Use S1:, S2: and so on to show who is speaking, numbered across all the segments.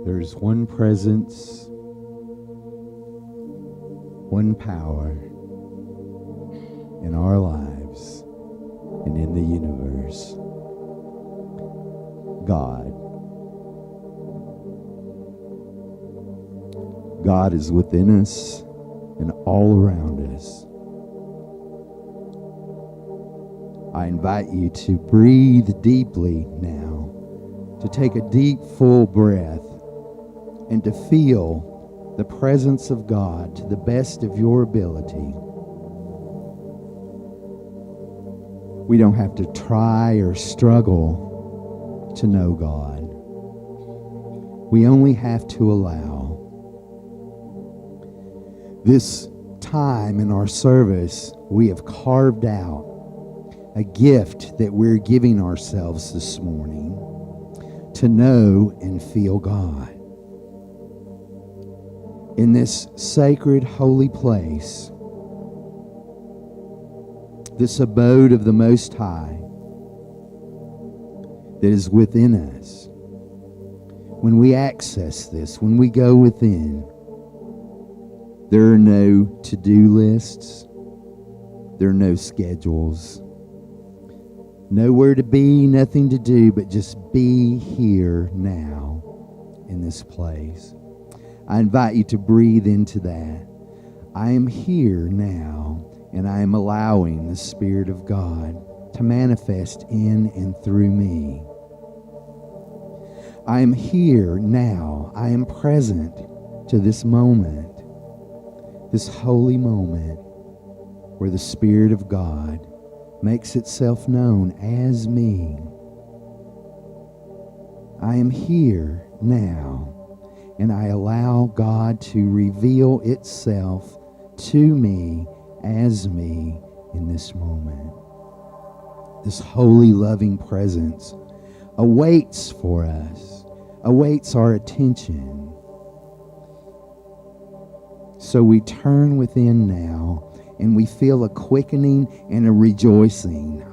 S1: There's one presence, one power in our lives and in the universe. God. God is within us and all around us. I invite you to breathe deeply now, to take a deep, full breath, and to feel the presence of God to the best of your ability. We don't have to try or struggle to know God. We only have to allow. This time in our service, we have carved out a gift that we're giving ourselves this morning to know and feel God. In this sacred, holy place, this abode of the Most High that is within us, when we access this, when we go within, there are no to-do lists. There are no schedules. Nowhere to be, nothing to do, but just be here now in this place. I invite you to breathe into that. I am here now, and I am allowing the Spirit of God to manifest in and through me. I am here now. I am present to this moment. This holy moment where the Spirit of God makes itself known as me. I am here now, and I allow God to reveal itself to me as me in this moment. This holy, loving presence awaits for us, awaits our attention. So we turn within now, and we feel a quickening and a rejoicing.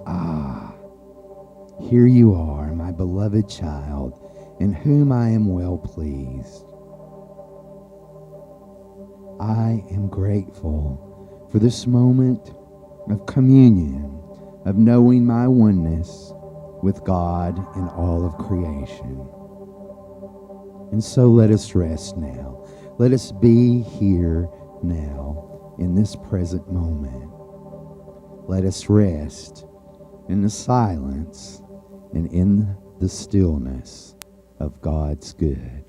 S1: Here you are, my beloved child, in whom I am well pleased. I am grateful for this moment of communion, of knowing my oneness with God and all of creation. And so let us rest now. Let us be here now in this present moment. Let us rest in the silence and in the stillness of God's good.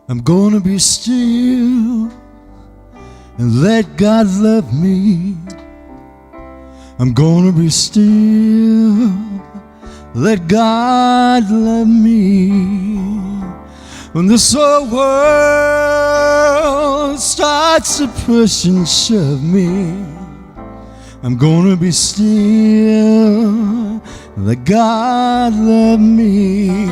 S2: I'm gonna be still and let God love me. I'm gonna be still, let God love me. When this whole world starts to push and shove me, I'm gonna be still, let God love me.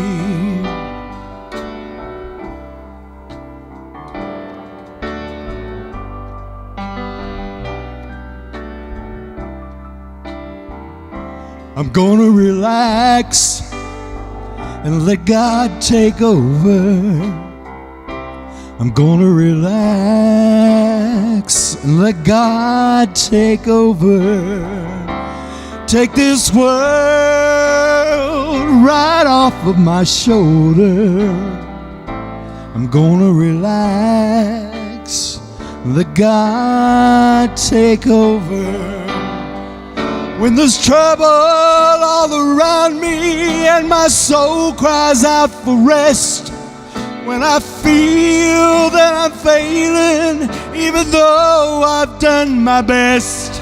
S2: I'm gonna relax and let God take over. I'm gonna relax and let God take over. Take this world right off of my shoulder. I'm gonna relax and let God take over. When there's trouble all around me and my soul cries out for rest, when I feel that I'm failing even though I've done my best,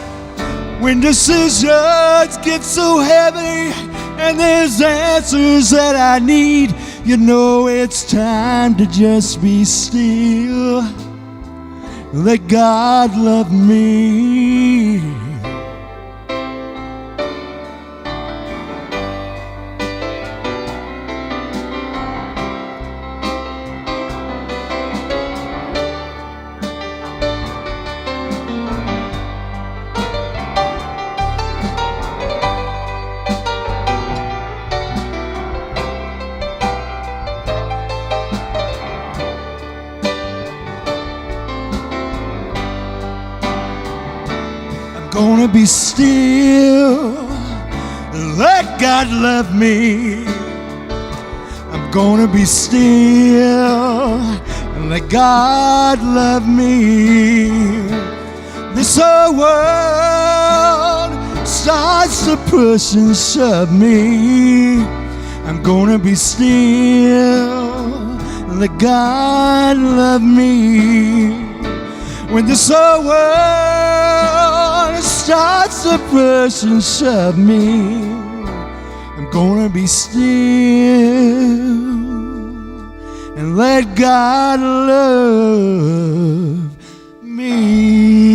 S2: when decisions get so heavy and there's answers that I need, you know it's time to just be still. Let God love me. be still and let God love me. I'm gonna be still and let God love me. This whole world starts to push and shove me. I'm gonna be still and let God love me. When this whole world starts to push and shove me, I'm gonna be still and let God love me.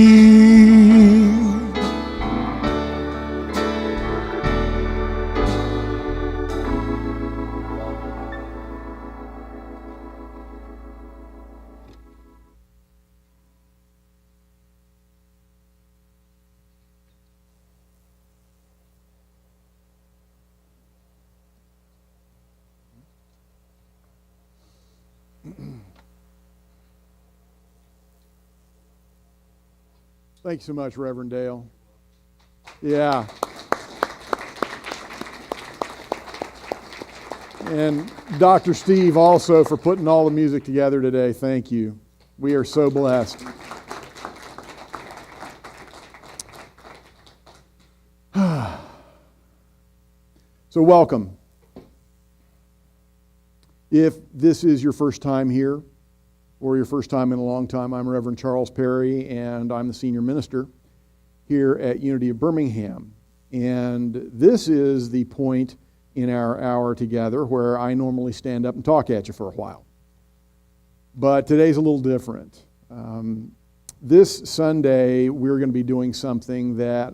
S3: Thank you so much, Reverend Dale. Yeah. And Dr. Steve also for putting all the music together today. Thank you. We are so blessed. So welcome. If this is your first time here, or your first time in a long time, I'm Reverend Charles Perry, and I'm the senior minister here at Unity of Birmingham. And this is the point in our hour together where I normally stand up and talk at you for a while. But today's a little different. This Sunday, we're going to be doing something that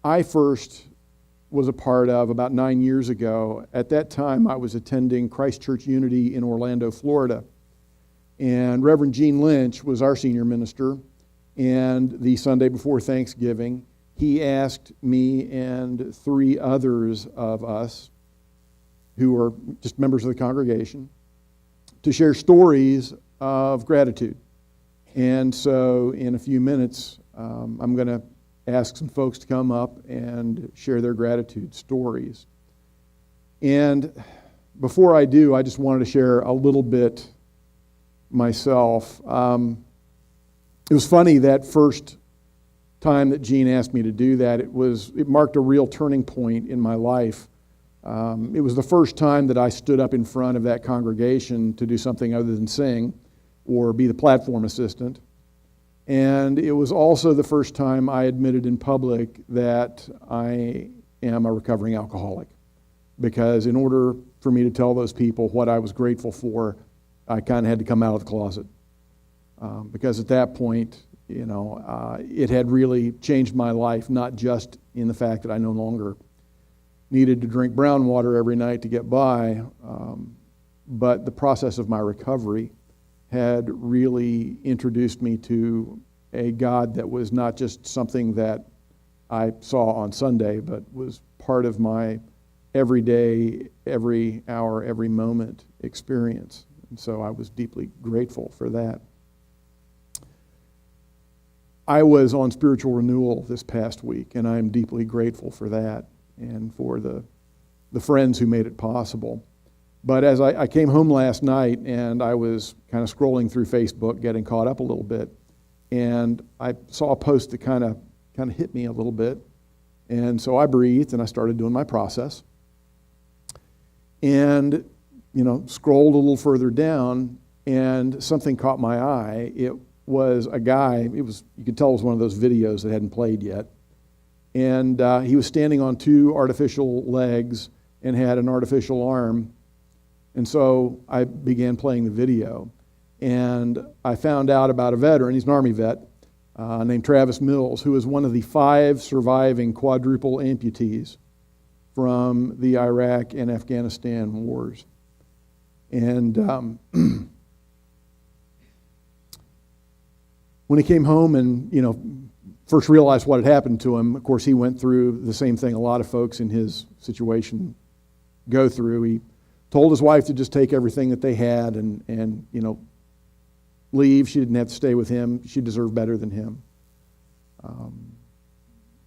S3: I first was a part of about 9 years ago. At that time, I was attending Christ Church Unity in Orlando, Florida. And Reverend Gene Lynch was our senior minister. And the Sunday before Thanksgiving, he asked me and 3 others of us, who are just members of the congregation, to share stories of gratitude. And so in a few minutes, I'm going to ask some folks to come up and share their gratitude stories. And before I do, I just wanted to share a little bit myself. It was funny that first time that Gene asked me to do that. It marked a real turning point in my life. It was the first time that I stood up in front of that congregation to do something other than sing or be the platform assistant. And it was also the first time I admitted in public that I am a recovering alcoholic. Because in order for me to tell those people what I was grateful for, I kind of had to come out of the closet. Because at that point, it had really changed my life, not just in the fact that I no longer needed to drink brown water every night to get by, but the process of my recovery had really introduced me to a God that was not just something that I saw on Sunday, but was part of my everyday, every hour, every moment experience. And so I was deeply grateful for that. I was on spiritual renewal this past week, and I'm deeply grateful for that and for the friends who made it possible. But as I came home last night and I was kind of scrolling through Facebook, getting caught up a little bit, and I saw a post that kind of hit me a little bit. And so I breathed and I started doing my process. And, scrolled a little further down and something caught my eye. It was a guy, you could tell it was one of those videos that hadn't played yet. And he was standing on 2 artificial legs and had an artificial arm. And so I began playing the video. And I found out about a veteran, he's an Army vet, named Travis Mills, who is one of the 5 surviving quadruple amputees from the Iraq and Afghanistan wars. And when he came home and, first realized what had happened to him, of course, he went through the same thing a lot of folks in his situation go through. He told his wife to just take everything that they had and leave. She didn't have to stay with him. She deserved better than him.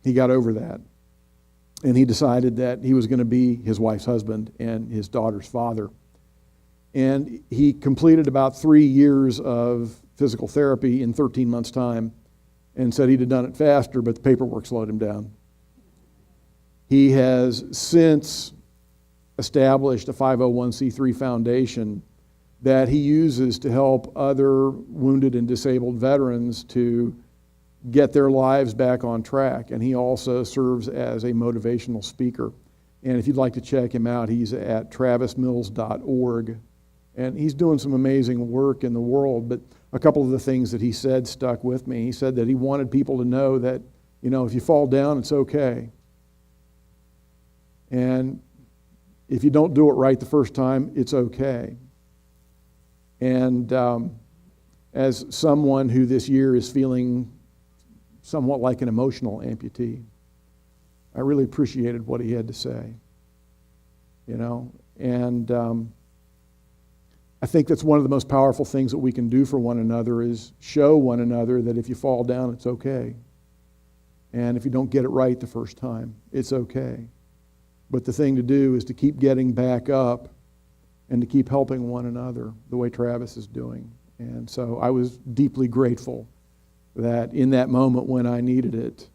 S3: he got over that. And he decided that he was going to be his wife's husband and his daughter's father. And he completed about 3 years of physical therapy in 13 months' time and said he'd have done it faster, but the paperwork slowed him down. He has since established a 501c3 foundation that he uses to help other wounded and disabled veterans to get their lives back on track. And he also serves as a motivational speaker. And if you'd like to check him out, he's at travismills.org. And he's doing some amazing work in the world. But a couple of the things that he said stuck with me. He said that he wanted people to know that, if you fall down, it's okay. And if you don't do it right the first time, it's okay. And as someone who this year is feeling somewhat like an emotional amputee, I really appreciated what he had to say. And I think that's one of the most powerful things that we can do for one another is show one another that if you fall down, it's okay. And if you don't get it right the first time, it's okay. But the thing to do is to keep getting back up and to keep helping one another the way Travis is doing. And so I was deeply grateful that in that moment when I needed it,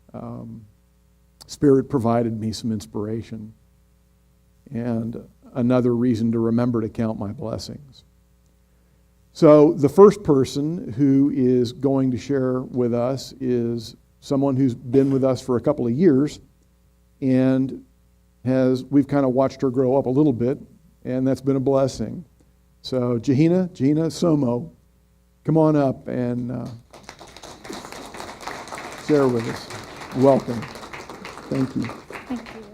S3: Spirit provided me some inspiration and another reason to remember to count my blessings. So the first person who is going to share with us is someone who's been with us for a couple of years, and we've kind of watched her grow up a little bit, and that's been a blessing. So Gina Somo, come on up and share with us. Welcome. Thank you.
S4: Thank you.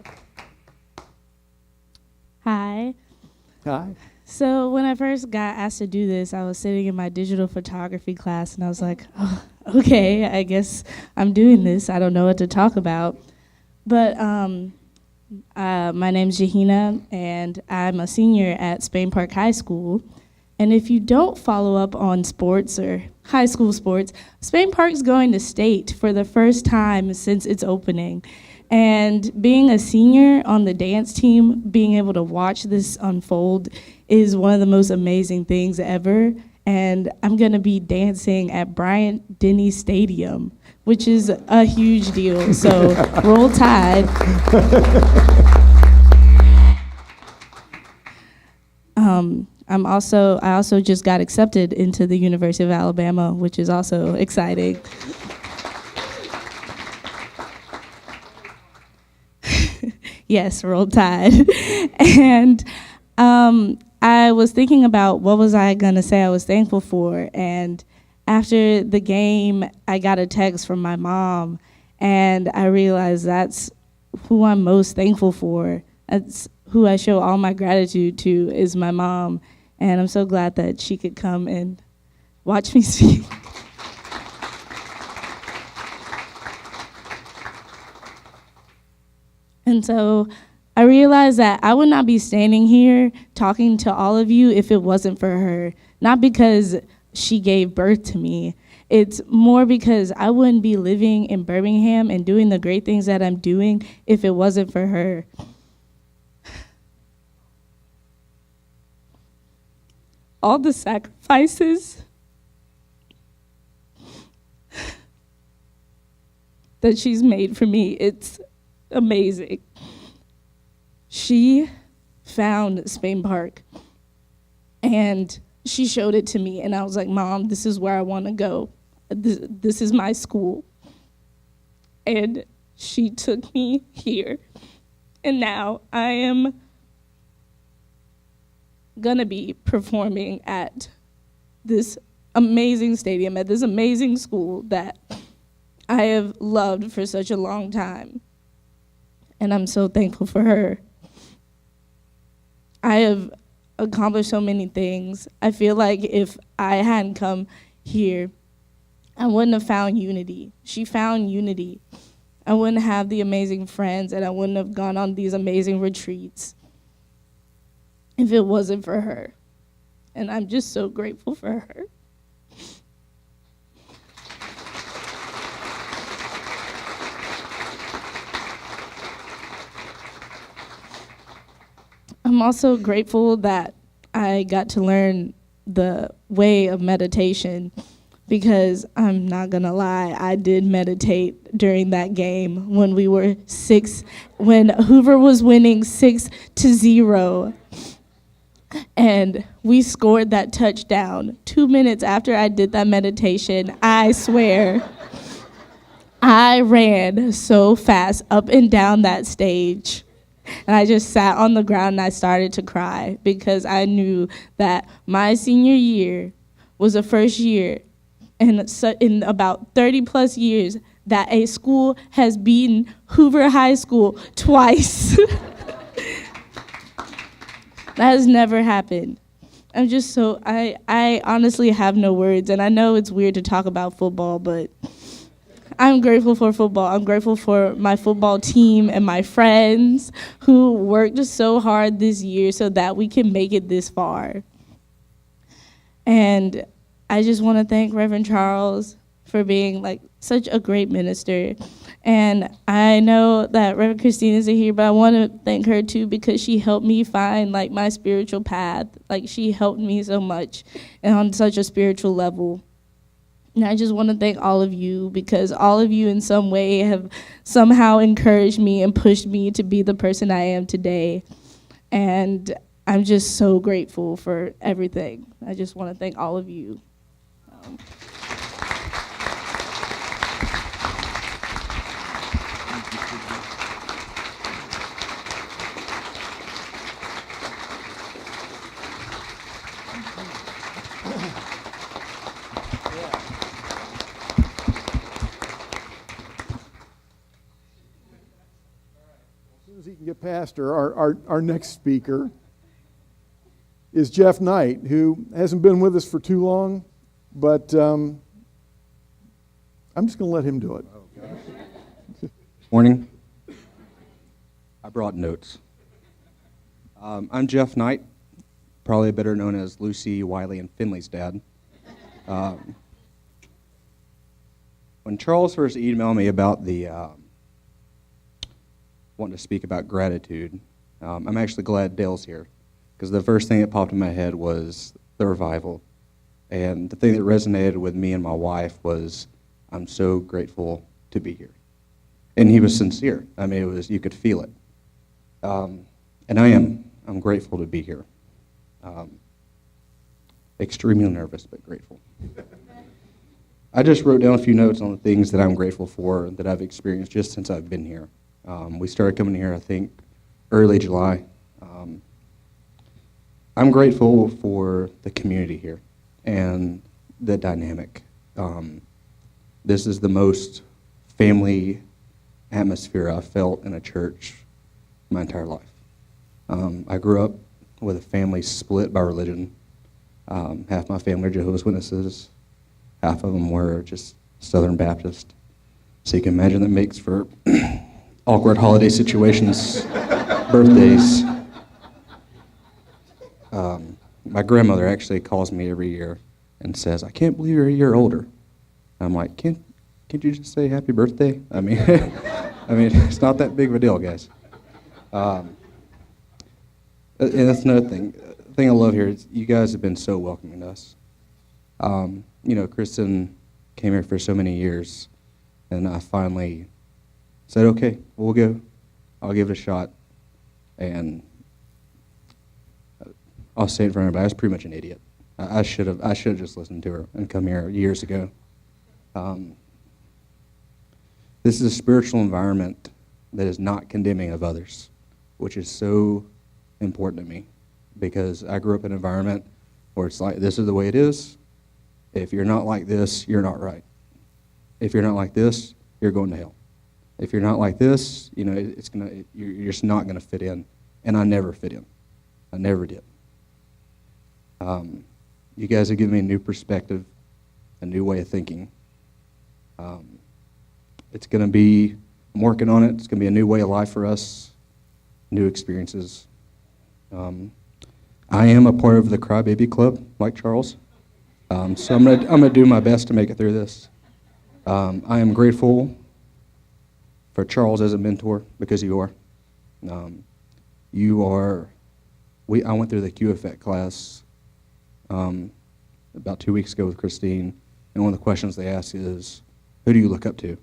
S4: Hi.
S3: Hi.
S4: So when I first got asked to do this, I was sitting in my digital photography class, and I was like, oh, okay, I guess I'm doing this. I don't know what to talk about. But my name's Gina, and I'm a senior at Spain Park High School. And if you don't follow up on sports or high school sports, Spain Park's going to state for the first time since its opening. And being a senior on the dance team, being able to watch this unfold is one of the most amazing things ever. And I'm going to be dancing at Bryant Denny Stadium, which is a huge deal. So roll Tide. I also just got accepted into the University of Alabama, which is also exciting. Yes, roll Tide. And I was thinking about what was I going to say I was thankful for. And after the game, I got a text from my mom, and I realized that's who I'm most thankful for. That's who I show all my gratitude to is my mom. And I'm so glad that she could come and watch me speak. And so I realized that I would not be standing here talking to all of you if it wasn't for her. Not because she gave birth to me. It's more because I wouldn't be living in Birmingham and doing the great things that I'm doing if it wasn't for her. All the sacrifices that she's made for me, it's amazing. She found Spain Park, and she showed it to me, and I was like, Mom, this is where I want to go. This is my school. And she took me here, and now I am gonna be performing at this amazing stadium, at this amazing school that I have loved for such a long time. And I'm so thankful for her. I have accomplished so many things. I feel like if I hadn't come here, I wouldn't have found unity. She found unity. I wouldn't have the amazing friends, and I wouldn't have gone on these amazing retreats if it wasn't for her. And I'm just so grateful for her. I'm also grateful that I got to learn the way of meditation, because I'm not gonna lie, I did meditate during that game when when Hoover was winning 6-0, and we scored that touchdown. 2 minutes after I did that meditation, I swear, I ran so fast up and down that stage. And I just sat on the ground and I started to cry, because I knew that my senior year was the first year in about 30 plus years that a school has beaten Hoover High School twice. That has never happened. I honestly have no words, and I know it's weird to talk about football, but I'm grateful for football. I'm grateful for my football team and my friends who worked so hard this year so that we can make it this far. And I just want to thank Reverend Charles for being like such a great minister. And I know that Reverend Christine isn't here, but I want to thank her too, because she helped me find like my spiritual path. Like, she helped me so much and on such a spiritual level. And I just want to thank all of you, because all of you in some way have somehow encouraged me and pushed me to be the person I am today. And I'm just so grateful for everything. I just want to thank all of you.
S3: As he can get past her, our next speaker is Jeff Knight, who hasn't been with us for too long, but I'm just going to let him do it.
S5: Morning. I brought notes. I'm Jeff Knight, probably better known as Lucy, Wiley, and Finley's dad. When Charles first emailed me about wanting to speak about gratitude, I'm actually glad Dale's here, because the first thing that popped in my head was the revival. And the thing that resonated with me and my wife was, I'm so grateful to be here. And he was sincere. I mean, you could feel it. And I'm grateful to be here. Extremely nervous, but grateful. I just wrote down a few notes on the things that I'm grateful for that I've experienced just since I've been here. We started coming here, I think, early July. I'm grateful for the community here and the dynamic. This is the most family atmosphere I've felt in a church my entire life. I grew up with a family split by religion. Half my family are Jehovah's Witnesses. Half of them were just Southern Baptist. So you can imagine that makes for awkward holiday situations, birthdays. My grandmother actually calls me every year and says, "I can't believe you're a year older." I'm like, can't you just say happy birthday? I mean, it's not that big of a deal, guys. And that's another thing. The thing I love here is you guys have been so welcoming to us. Kristen came here for so many years, and I finally said, okay, we'll go. I'll give it a shot. And I'll say it in front of everybody, I was pretty much an idiot. I should have just listened to her and come here years ago. This is a spiritual environment that is not condemning of others, which is so important to me, because I grew up in an environment where it's like, this is the way it is. If you're not like this, you're not right. If you're not like this, you're going to hell. If you're not like this, you're just not gonna fit in. And I never fit in. I never did. You guys have given me a new perspective, a new way of thinking. It's gonna be, I'm working on it. It's gonna be a new way of life for us, new experiences. I am a part of the Crybaby Club, like Charles. So I'm gonna do my best to make it through this. I am grateful for Charles as a mentor, because you are. You are I went through the QFET class about 2 weeks ago with Christine, and one of the questions they ask is, who do you look up to?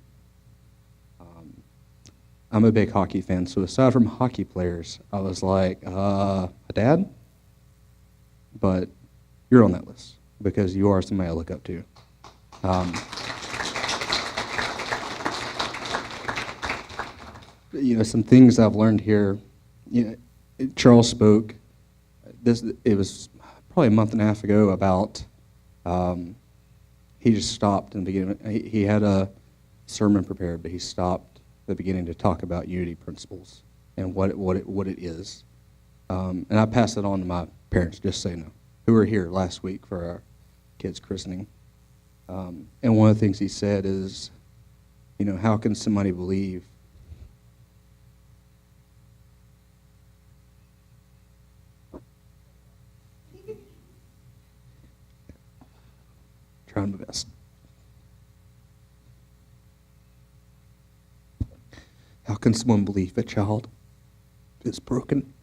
S5: I'm a big hockey fan, so aside from hockey players, I was like, my dad? But you're on that list because you are somebody I look up to. Some things I've learned here. Charles spoke. It was probably a month and a half ago about. He just stopped in the beginning. He had a sermon prepared, but he stopped at the beginning to talk about unity principles and what it is. And I passed it on to my parents, just so you know, who were here last week for our kids' christening. And one of the things he said is, how can somebody believe trying my best. How can someone believe a child is broken?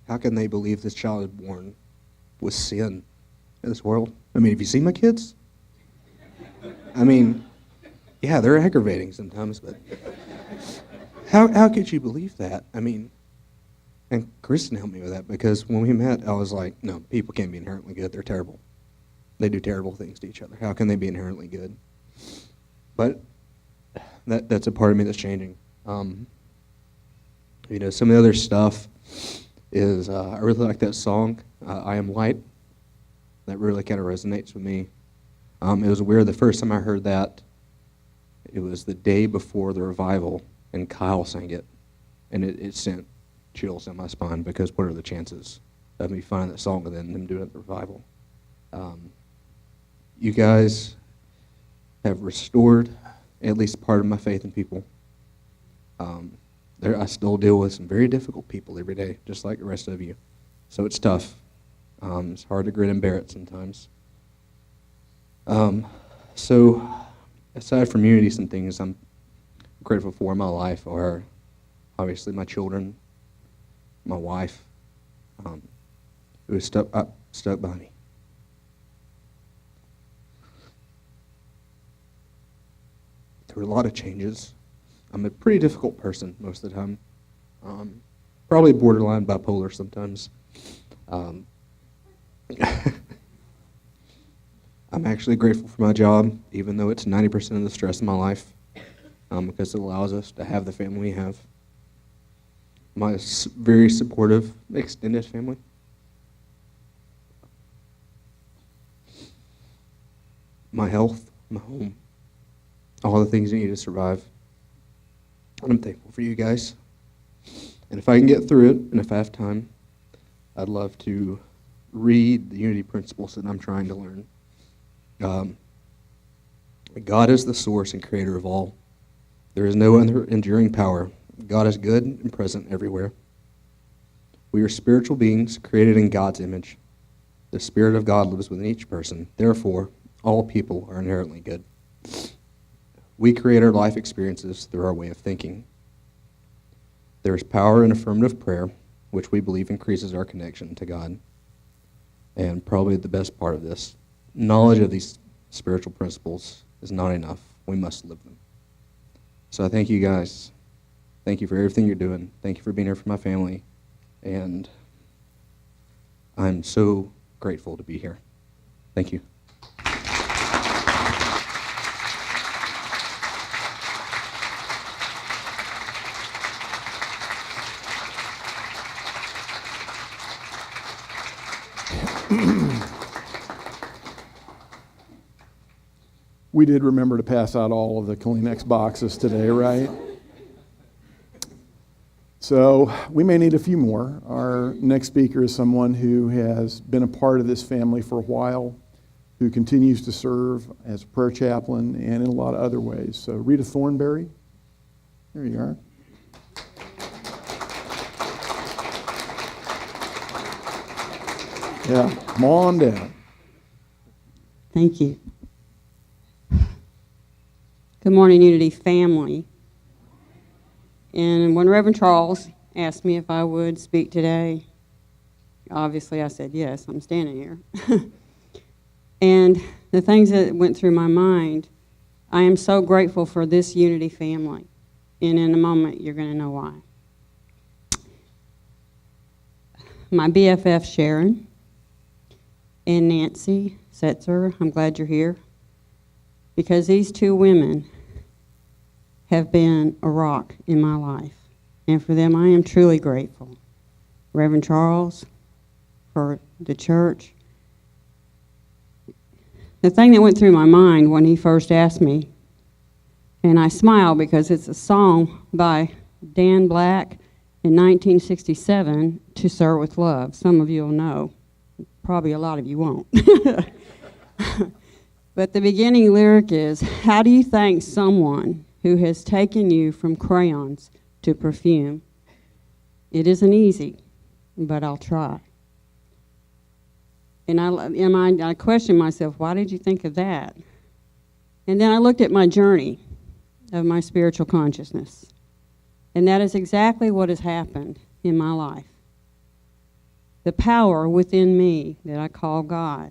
S5: How can they believe this child is born with sin in this world? I mean, have you seen my kids? I mean, yeah, they're aggravating sometimes, but how could you believe that? I mean, and Kristen helped me with that because when we met, I was like, no, people can't be inherently good. They're terrible. They do terrible things to each other. How can they be inherently good? But that's a part of me that's changing. Some of the other stuff is I really like that song, I Am Light. That really kind of resonates with me. It was weird. The first time I heard that, it was the day before the revival, and Kyle sang it. And it sent chills down my spine because what are the chances of me finding that song and then them doing it at the revival? You guys have restored at least part of my faith in people. I still deal with some very difficult people every day, just like the rest of you. So it's tough. It's hard to grin and bear it sometimes. So aside from unity, some things I'm grateful for in my life are obviously my children, my wife, who is stuck by me. There were a lot of changes. I'm a pretty difficult person most of the time. Probably borderline bipolar sometimes. I'm actually grateful for my job, even though it's 90% of the stress in my life, because it allows us to have the family we have. My very supportive extended family. My health, my home, all the things you need to survive. And I'm thankful for you guys. And if I can get through it, and if I have time, I'd love to read the unity principles that I'm trying to learn. God is the source and creator of all. There is no other enduring power. God is good and present everywhere. We are spiritual beings created in God's image. The Spirit of God lives within each person. Therefore, all people are inherently good. We create our life experiences through our way of thinking. There is power in affirmative prayer, which we believe increases our connection to God. And probably the best part of this, knowledge of these spiritual principles is not enough. We must live them. So I thank you guys. Thank you for everything you're doing. Thank you for being here for my family. And I'm so grateful to be here. Thank you.
S3: We did remember to pass out all of the Kleenex boxes today, right? So we may need a few more. Our next speaker is someone who has been a part of this family for a while, who continues to serve as a prayer chaplain and in a lot of other ways. So Rita Thornberry, there you are. Yeah, come on down.
S6: Thank you. Good morning, Unity family. And when Reverend Charles asked me if I would speak today, obviously I said yes, I'm standing here. And the things that went through my mind, I am so grateful for this Unity family. And in a moment, you're going to know why. My BFF, Sharon, and Nancy Setzer, I'm glad you're here, because these two women have been a rock in my life. And for them, I am truly grateful. Reverend Charles, for the church. The thing that went through my mind when he first asked me, and I smile because it's a song by Dan Black in 1967, To Sir with Love. Some of you will know. Probably a lot of you won't. But the beginning lyric is, how do you thank someone who has taken you from crayons to perfume? It isn't easy, but I'll try. And I questioned myself, why did you think of that? And then I looked at my journey of my spiritual consciousness. And that is exactly what has happened in my life. The power within me that I call God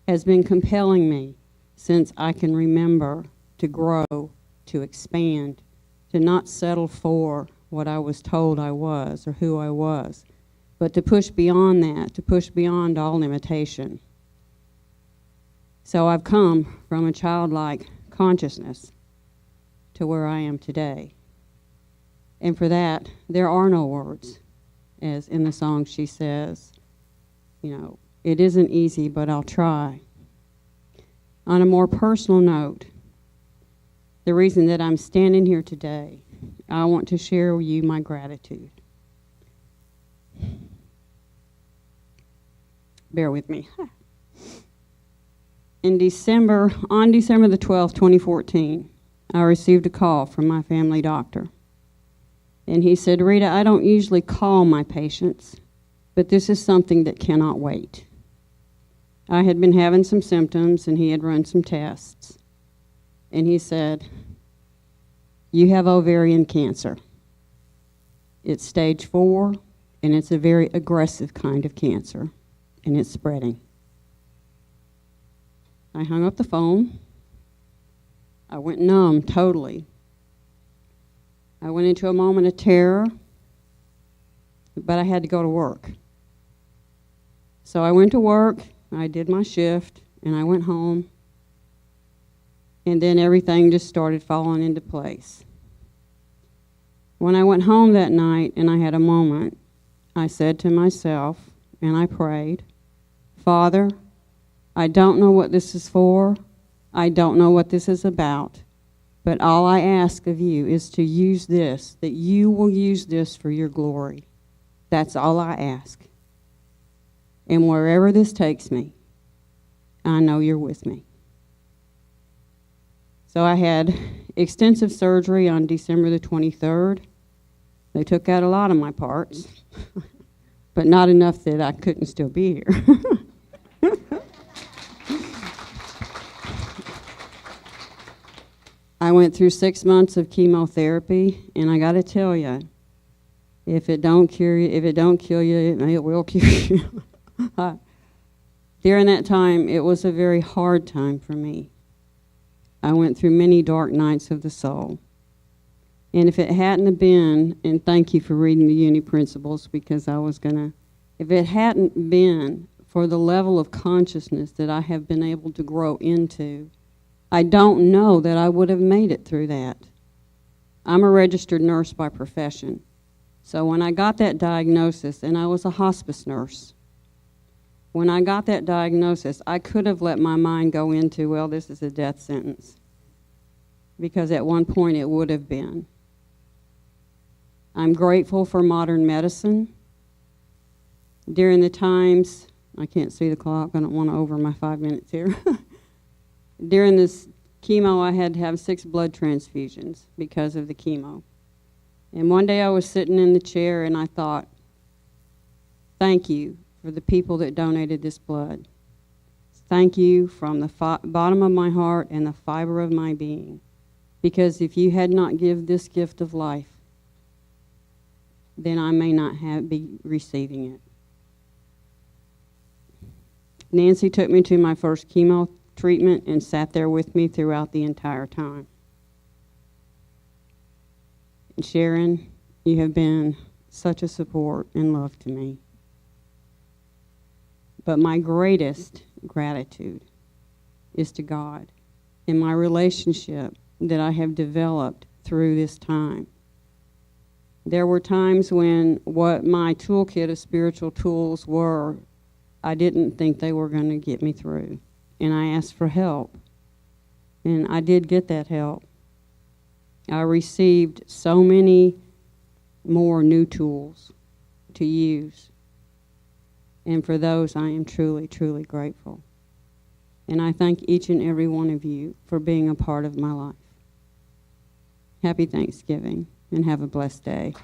S6: has been compelling me since I can remember to grow, to expand, to not settle for what I was told I was or who I was, but to push beyond that, to push beyond all limitation. So I've come from a childlike consciousness to where I am today. And for that, there are no words. As in the song she says, it isn't easy, but I'll try. On a more personal note, the reason that I'm standing here today, I want to share with you my gratitude. Bear with me. On December the 12th, 2014, I received a call from my family doctor. And he said, Rita, I don't usually call my patients, but this is something that cannot wait. I had been having some symptoms, and he had run some tests. And he said, you have ovarian cancer. It's stage 4, and it's a very aggressive kind of cancer, and it's spreading. I hung up the phone. I went numb totally. I went into a moment of terror, but I had to go to work. So I went to work, I did my shift, and I went home, and then everything just started falling into place. When I went home that night and I had a moment, I said to myself, and I prayed, Father, I don't know what this is for, I don't know what this is about, but all I ask of you is to use this, that you will use this for your glory. That's all I ask. And wherever this takes me, I know you're with me. So I had extensive surgery on December the 23rd. They took out a lot of my parts, but not enough that I couldn't still be here. I went through 6 months of chemotherapy, and I got to tell you, if it don't kill you, it will kill you. During that time, it was a very hard time for me. I went through many dark nights of the soul. And if it hadn't have been, and thank you for reading the Uni Principles, because if it hadn't been for the level of consciousness that I have been able to grow into, I don't know that I would have made it through that. I'm a registered nurse by profession. So when I got that diagnosis, and I was a hospice nurse, when I got that diagnosis, I could have let my mind go into, well, this is a death sentence. Because at one point it would have been. I'm grateful for modern medicine. During the times, I can't see the clock, I don't want to over my 5 minutes here. During this chemo, I had to have 6 blood transfusions because of the chemo. And one day I was sitting in the chair and I thought, thank you for the people that donated this blood. thank you from the bottom of my heart and the fiber of my being. Because if you had not given this gift of life, then I may not be receiving it. Nancy took me to my first chemo treatment and sat there with me throughout the entire time. And Sharon, you have been such a support and love to me. But my greatest gratitude is to God and my relationship that I have developed through this time. There were times when what my toolkit of spiritual tools were, I didn't think they were going to get me through. And I asked for help. And I did get that help. I received so many more new tools to use. And for those, I am truly, truly grateful. And I thank each and every one of you for being a part of my life. Happy Thanksgiving, and have a blessed day.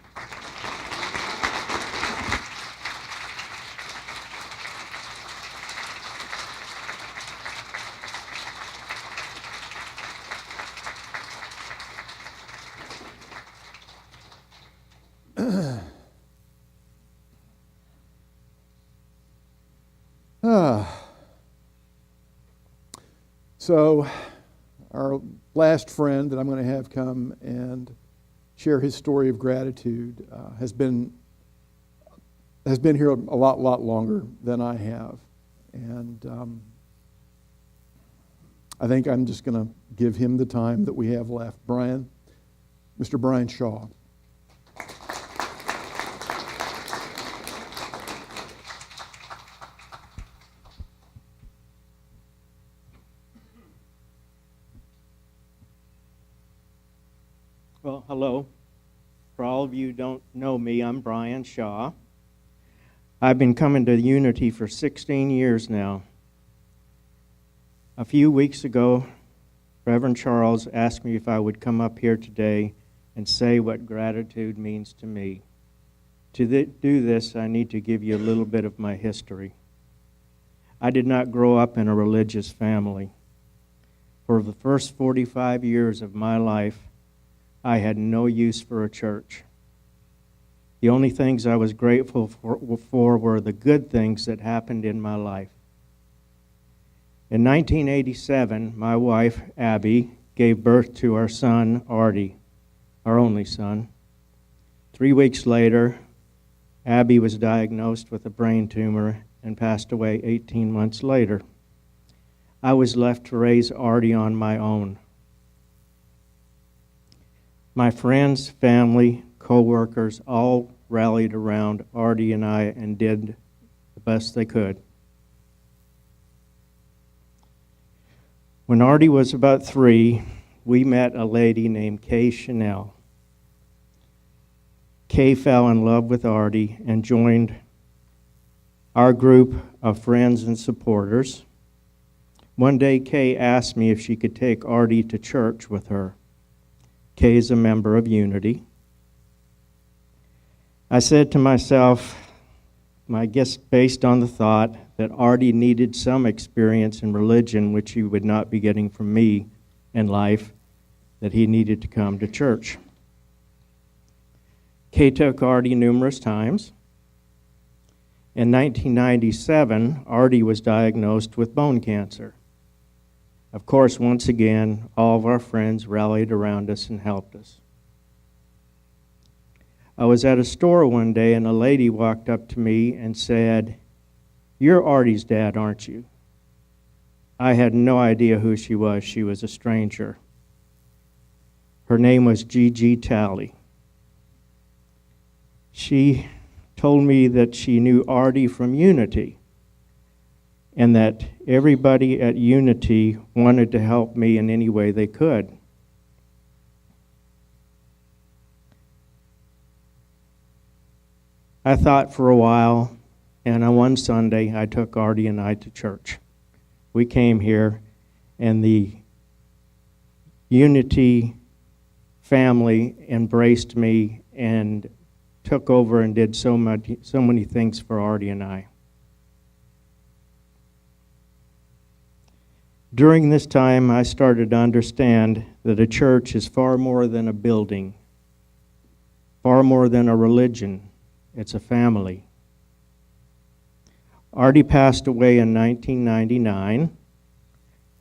S3: So our last friend that I'm going to have come and share his story of gratitude has been here a lot longer than I have. And I think I'm just going to give him the time that we have left. Mr. Brian Shaw.
S7: Well, hello. For all of you who don't know me, I'm Brian Shaw. I've been coming to Unity for 16 years now. A few weeks ago, Reverend Charles asked me if I would come up here today and say what gratitude means to me. To do this, I need to give you a little bit of my history. I did not grow up in a religious family. For the first 45 years of my life, I had no use for a church. The only things I was grateful for were the good things that happened in my life. In 1987, my wife, Abby, gave birth to our son, Artie, our only son. 3 weeks later, Abby was diagnosed with a brain tumor and passed away 18 months later. I was left to raise Artie on my own. My friends, family, co-workers all rallied around Artie and I and did the best they could. When Artie was about 3, we met a lady named Kay Chanel. Kay fell in love with Artie and joined our group of friends and supporters. One day, Kay asked me if she could take Artie to church with her. Kay is a member of Unity. I said to myself, I guess based on the thought that Artie needed some experience in religion, which he would not be getting from me in life, that he needed to come to church. Kay took Artie numerous times. In 1997, Artie was diagnosed with bone cancer. Of course, once again, all of our friends rallied around us and helped us. I was at a store one day, and a lady walked up to me and said, "You're Artie's dad, aren't you?" I had no idea who she was. She was a stranger. Her name was Gigi Talley. She told me that she knew Artie from Unity, and that everybody at Unity wanted to help me in any way they could. I thought for a while, and on one Sunday, I took Artie and I to church. We came here, and the Unity family embraced me and took over and did so many things for Artie and I. During this time, I started to understand that a church is far more than a building, far more than a religion. It's a family. Artie passed away in 1999.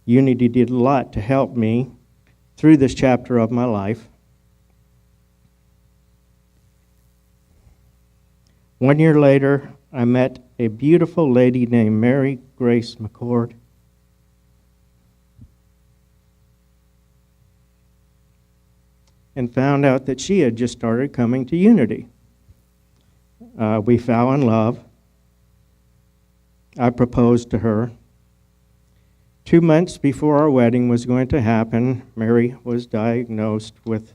S7: Unity did a lot to help me through this chapter of my life. 1 year later, I met a beautiful lady named Mary Grace McCord. And found out that she had just started coming to Unity. We fell in love. I proposed to her. 2 months before our wedding was going to happen, Mary was diagnosed with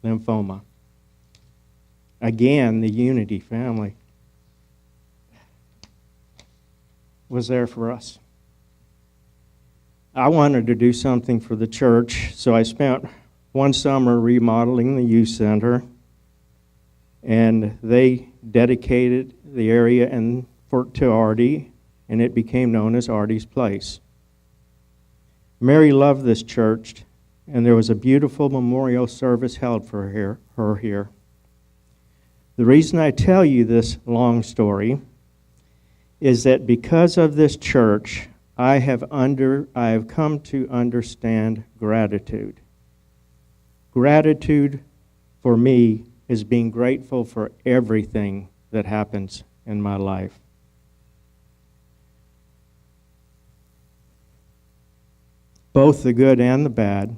S7: lymphoma. Again, the Unity family was there for us. I wanted to do something for the church, so I spent one summer remodeling the youth center, and they dedicated the area to Artie, and it became known as Artie's Place. Mary loved this church, and there was a beautiful memorial service held for her here. The reason I tell you this long story is that because of this church, I have come to understand gratitude. Gratitude for me is being grateful for everything that happens in my life. Both the good and the bad.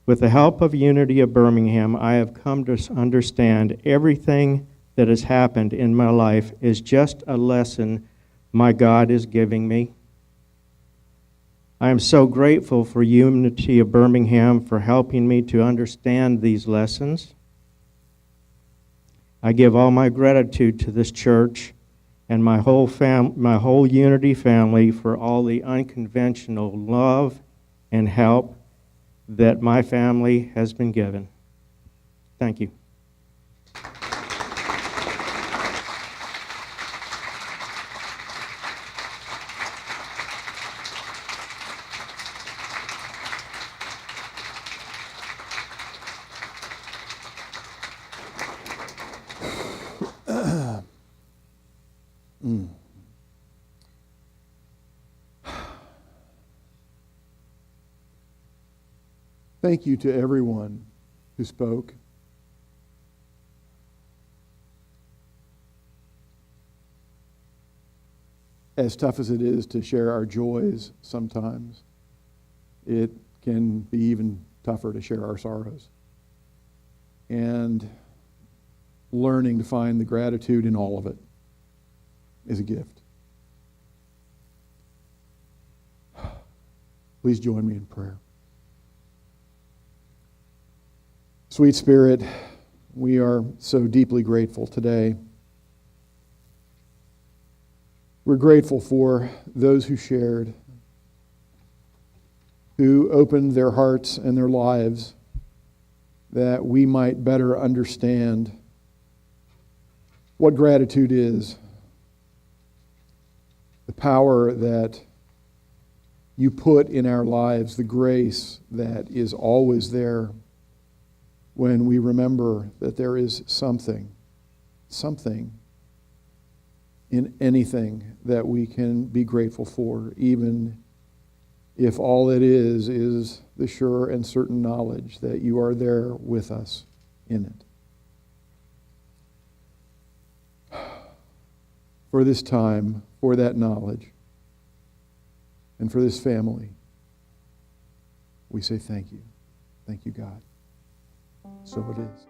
S7: With the help of Unity of Birmingham, I have come to understand everything that has happened in my life is just a lesson my God is giving me. I am so grateful for Unity of Birmingham for helping me to understand these lessons. I give all my gratitude to this church and my whole Unity family for all the unconventional love and help that my family has been given. Thank you.
S3: Thank you to everyone who spoke. As tough as it is to share our joys sometimes, it can be even tougher to share our sorrows. And learning to find the gratitude in all of it is a gift. Please join me in prayer. Sweet Spirit, we are so deeply grateful today. We're grateful for those who shared, who opened their hearts and their lives that we might better understand what gratitude is, the power that you put in our lives, the grace that is always there when we remember that there is something in anything that we can be grateful for, even if all it is the sure and certain knowledge that you are there with us in it. For this time, for that knowledge, and for this family, we say thank you. Thank you, God. So it is.